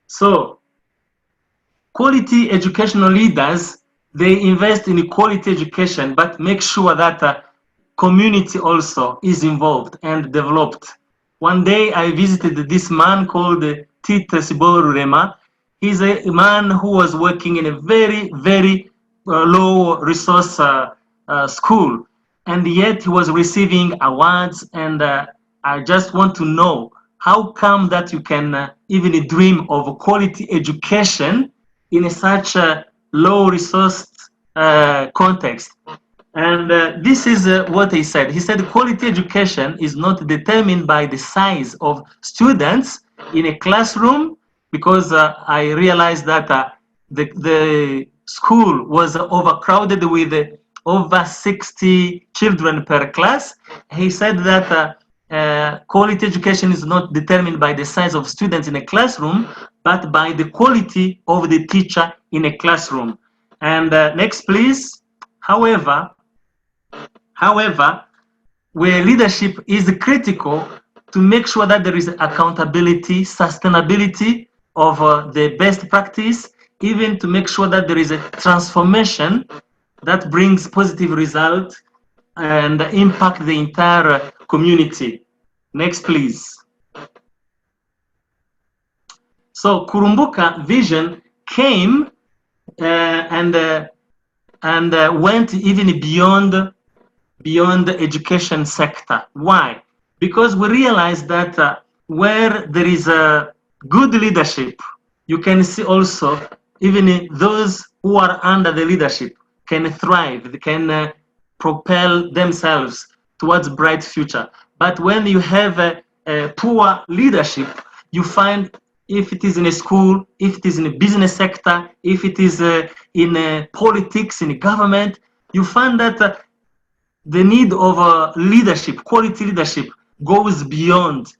So quality educational leaders, they invest in quality education, but make sure that community also is involved and developed. One day I visited this man called Tite Siborurema. He's a man who was working in a very, very low resource school, and yet he was receiving awards. And I just want to know, how come that you can even dream of quality education in such a low resource context? And this is what he said. He said quality education is not determined by the size of students in a classroom, because I realized that the school was overcrowded with over 60 children per class. He said that quality education is not determined by the size of students in a classroom, but by the quality of the teacher in a classroom. And next, please. However, where leadership is critical to make sure that there is accountability, sustainability of the best practice, even to make sure that there is a transformation that brings positive results and impact the entire community. Next, please. So Kurumbuka vision came and went even beyond the education sector. Why? Because we realize that where there is a good leadership, you can see also even those who are under the leadership can thrive, they can propel themselves towards bright future. But when you have a poor leadership, you find, if it is in a school, if it is in a business sector, if it is in politics, in government, you find that the need of leadership, quality leadership, goes beyond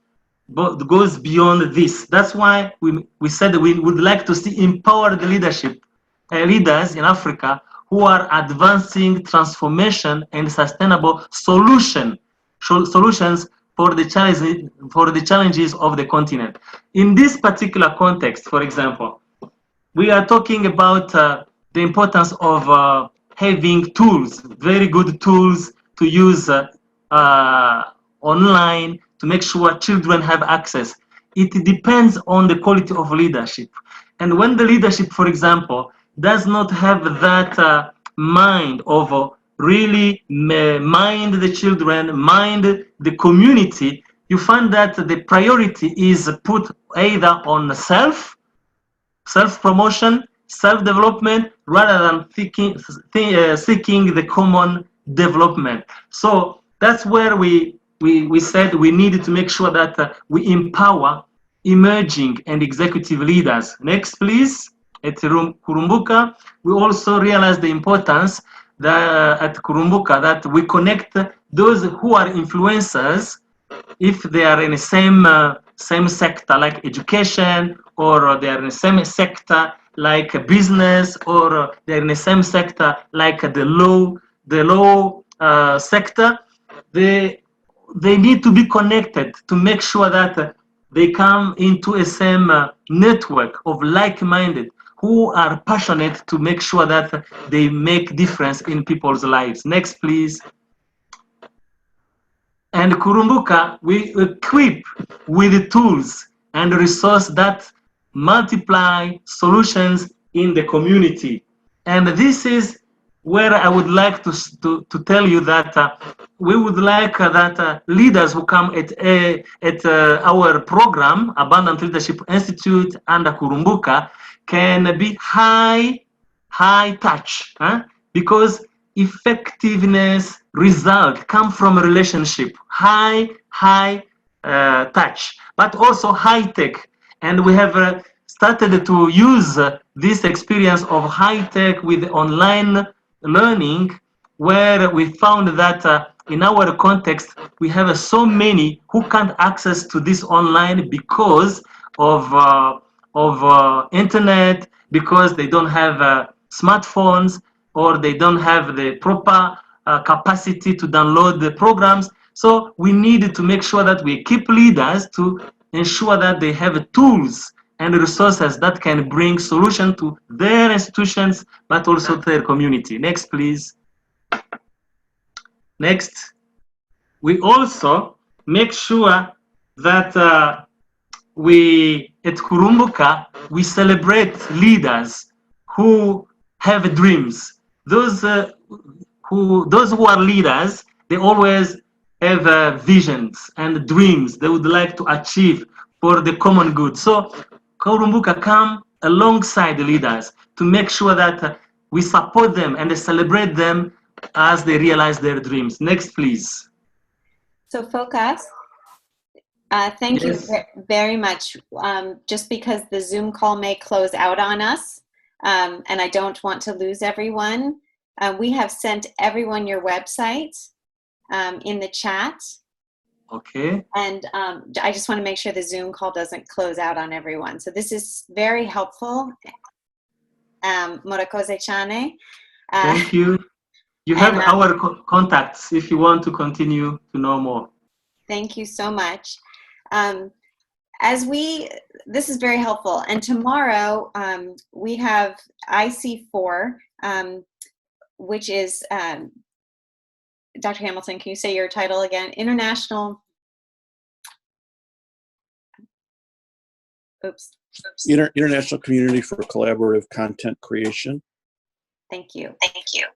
this. That's why we said that we would like to see empowered leaders in Africa who are advancing transformation and sustainable solutions for the challenges of the continent. In this particular context, for example, we are talking about the importance of having tools, very good tools to use online to make sure children have access. It depends on the quality of leadership. And when the leadership, for example, does not have that mind of really mind the children, mind the community, you find that the priority is put either on self-promotion, self-development, rather than seeking the common development. So that's where we said we needed to make sure that we empower emerging and executive leaders. Next, please. At Kurumbuka, we also realized the importance that at Kurumbuka that we connect those who are influencers if they are in the same sector like education, or they are in the same sector like business, or they're in the same sector like the law sector, they need to be connected to make sure that they come into a same network of like-minded who are passionate to make sure that they make difference in people's lives. Next, please. And Kurumbuka, we equip with the tools and resources that multiply solutions in the community. And this is where I would like to tell you that we would like that leaders who come at our program, Abundant Leadership Institute under Kurumbuka, can be high touch, because effectiveness result come from a relationship, high touch, but also high tech. And we have started to use this experience of high tech with online learning, where we found that in our context we have so many who can't access to this online because of internet, because they don't have smartphones, or they don't have the proper capacity to download the programs. So we need to make sure that we keep leaders to ensure that they have tools and resources that can bring solution to their institutions, but also to their community. Next, please. Next. We also make sure that we, at Kurumbuka, we celebrate leaders who have dreams. Those who are leaders, they always have visions and dreams they would like to achieve for the common good. So Kurumbuka come alongside the leaders to make sure that we support them and celebrate them as they realize their dreams. Next, please. So Focus, thank you very much. Just because the Zoom call may close out on us, and I don't want to lose everyone, we have sent everyone your website in the chat. Okay. And I just want to make sure the Zoom call doesn't close out on everyone. So this is very helpful. Murakoze-chane. Thank you. You have our contacts if you want to continue to know more. Thank you so much. This is very helpful. And tomorrow we have IC4, which is, Dr. Hamilton, can you say your title again? International Community for Collaborative Content Creation. Thank you. Thank you.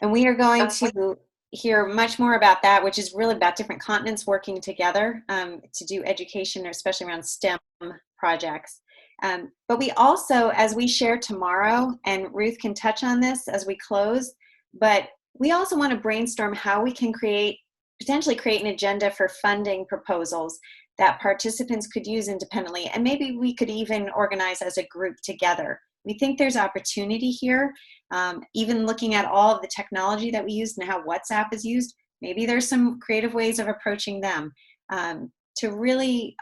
And we are going to hear much more about that, which is really about different continents working together to do education, especially around STEM projects. But we also, as we share tomorrow, and Ruth can touch on this as we close, but we also want to brainstorm how we can potentially create an agenda for funding proposals that participants could use independently, and maybe we could even organize as a group together. We think there's opportunity here, even looking at all of the technology that we use and how WhatsApp is used. Maybe there's some creative ways of approaching them to really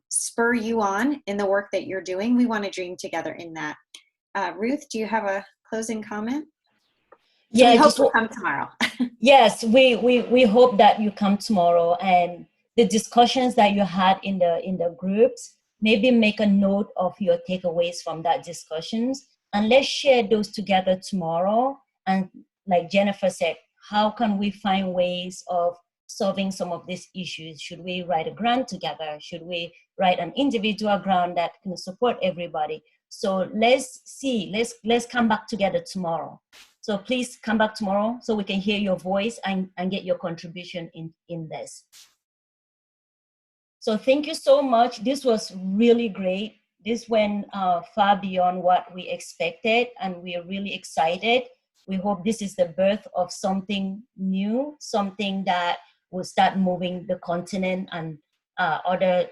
spur you on in the work that you're doing. We want to dream together in that. Ruth, do you have a closing comment? So yeah, we hope you'll come tomorrow. Yes, we hope that you come tomorrow, and the discussions that you had in the groups, maybe make a note of your takeaways from that discussions, and let's share those together tomorrow. And like Jennifer said, how can we find ways of solving some of these issues? Should we write a grant together? Should we write an individual grant that can support everybody? So let's come back together tomorrow. So please come back tomorrow so we can hear your voice and get your contribution in this. So thank you so much. This was really great. This went far beyond what we expected, and we are really excited. We hope this is the birth of something new, something that will start moving the continent and other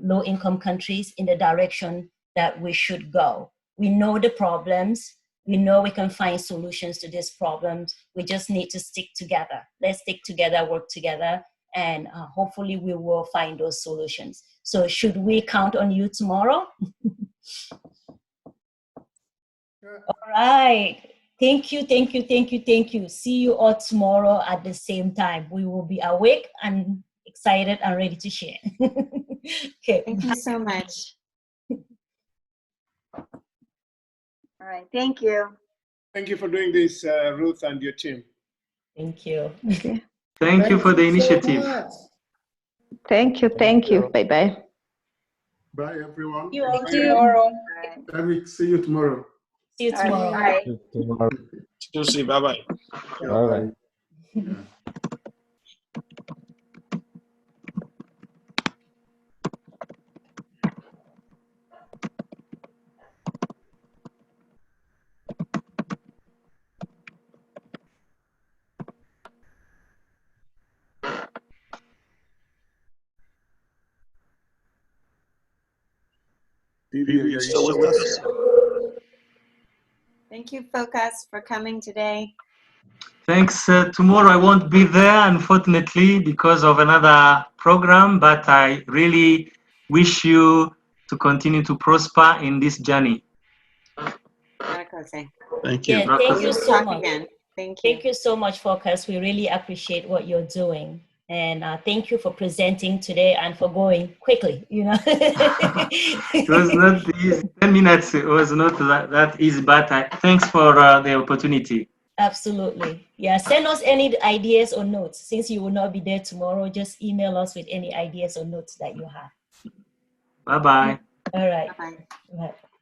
low-income countries in the direction that we should go. We know the problems. We know we can find solutions to these problems. We just need to stick together. Let's stick together, work together, and hopefully we will find those solutions. So should we count on you tomorrow? All right. Thank you, thank you, thank you, thank you. See you all tomorrow at the same time. We will be awake and excited and ready to share. Okay. Thank you so much. All right, thank you. Thank you for doing this, Ruth and your team. Thank you. Okay. Thank you for the initiative. Thank you. Thank you. Bye-bye. Bye, everyone. See you all Bye. tomorrow. Eric, see you tomorrow. See you tomorrow. Bye. Susie, bye-bye. Bye. Yeah. Vivi, are you still with us? Thank you, Focus, for coming today. Thanks. Tomorrow I won't be there, unfortunately, because of another program, but I really wish you to continue to prosper in this journey. Thank you. Yeah, thank you so Talk much. again. Thank you. Thank you so much, Focus. We really appreciate what you're doing. And thank you for presenting today and for going quickly, you know. It was not easy. 10 minutes, it was not that easy, but thanks for the opportunity. Absolutely. Yeah, send us any ideas or notes. Since you will not be there tomorrow, just email us with any ideas or notes that you have. Bye-bye. All right. Bye-bye. All right.